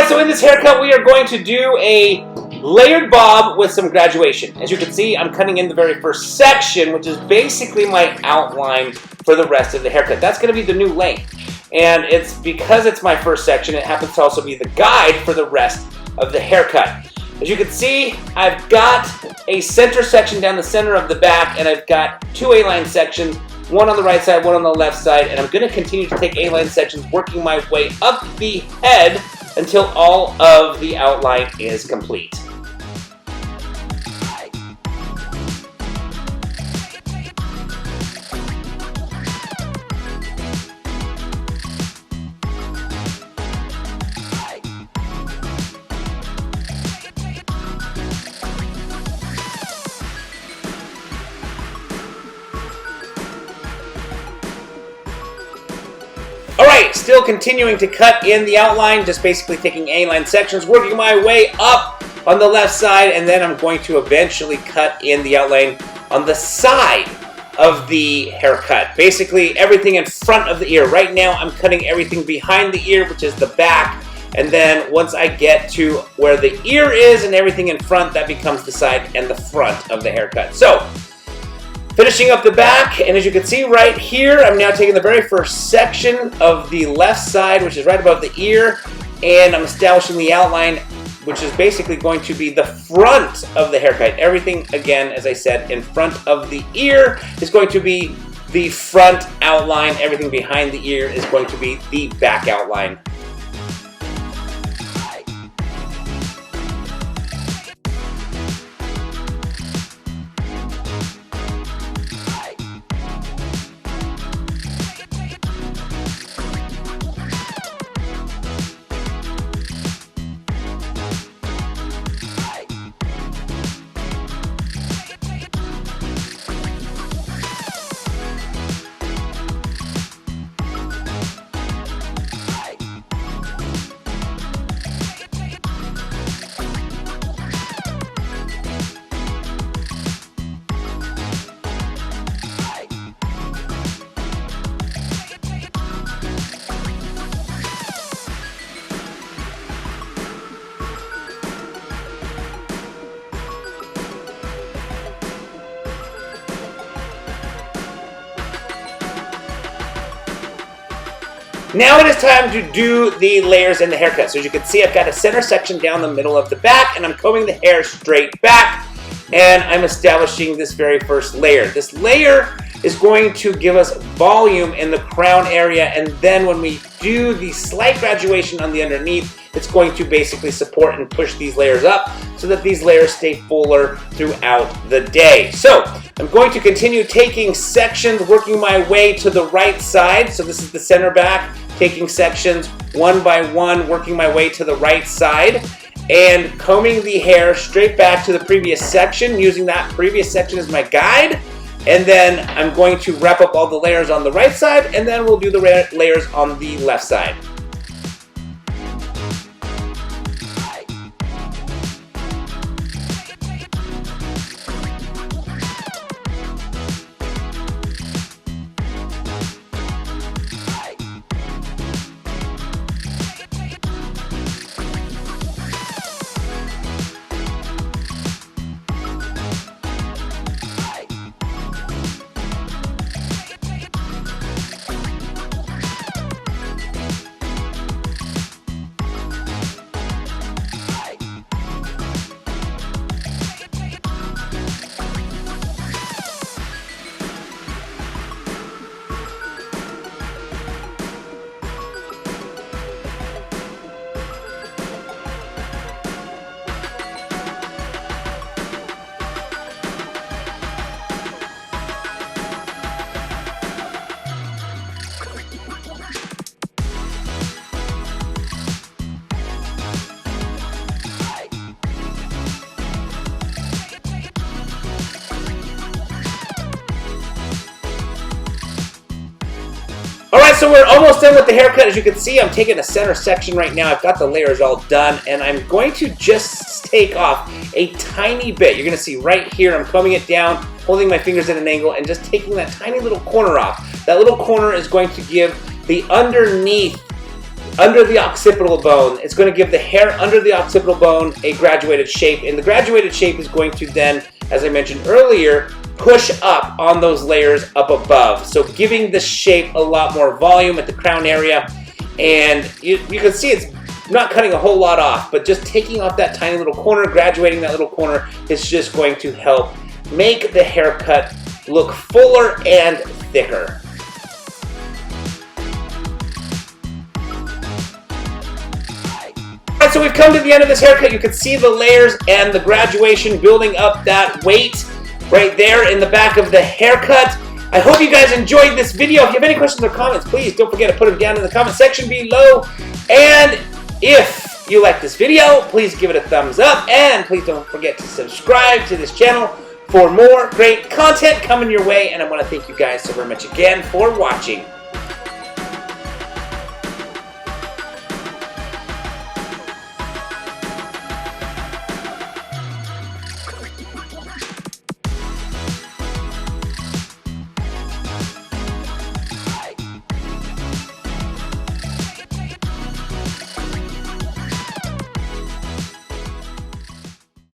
Alright, so in this haircut we are going to do a layered bob with some graduation. As you can see, I'm cutting in the very first section, which is basically my outline for the rest of the haircut. That's going to be the new length. And it's because it's my first section, it happens to also be the guide for the rest of the haircut. As you can see, I've got a center section down the center of the back, and I've got two A-line sections, one on the right side, one on the left side, and I'm going to continue to take A-line sections, working my way up the head until all of the outline is complete. Alright, still continuing to cut in the outline, just basically taking A-line sections, working my way up on the left side, and then I'm going to eventually cut in the outline on the side of the haircut. Basically everything in front of the ear. Right now I'm cutting everything behind the ear, which is the back, and then once I get to where the ear is and everything in front, that becomes the side and the front of the haircut. So, finishing up the back, and as you can see right here, I'm now taking the very first section of the left side, which is right above the ear, and I'm establishing the outline, which is basically going to be the front of the haircut. Everything, again, as I said, in front of the ear is going to be the front outline. Everything behind the ear is going to be the back outline. Now it is time to do the layers in the haircut. So as you can see, I've got a center section down the middle of the back, and I'm combing the hair straight back, and I'm establishing this very first layer. This layer is going to give us volume in the crown area, and then when we do the slight graduation on the underneath, it's going to basically support and push these layers up so that these layers stay fuller throughout the day. So I'm going to continue taking sections, working my way to the right side. So this is the center back, taking sections one by one, working my way to the right side, and combing the hair straight back to the previous section, using that previous section as my guide. And then I'm going to wrap up all the layers on the right side, and then we'll do the layers on the left side. Alright, so we're almost done with the haircut. As you can see, I'm taking a center section right now. I've got the layers all done, and I'm going to just take off a tiny bit. You're going to see right here, I'm combing it down, holding my fingers at an angle, and just taking that tiny little corner off. That little corner is going to give the underneath under the occipital bone. It's going to give the hair under the occipital bone a graduated shape, and the graduated shape is going to then, as I mentioned earlier, push up on those layers up above. So giving the shape a lot more volume at the crown area, and you can see it's not cutting a whole lot off, but just taking off that tiny little corner, graduating that little corner is just going to help make the haircut look fuller and thicker. Alright, so we've come to the end of this haircut. You can see the layers and the graduation building up that weight right there in the back of the haircut. I hope you guys enjoyed this video. If you have any questions or comments, please don't forget to put them down in the comment section below. And if you like this video, please give it a thumbs up, and please don't forget to subscribe to this channel for more great content coming your way. And I want to thank you guys so very much again for watching.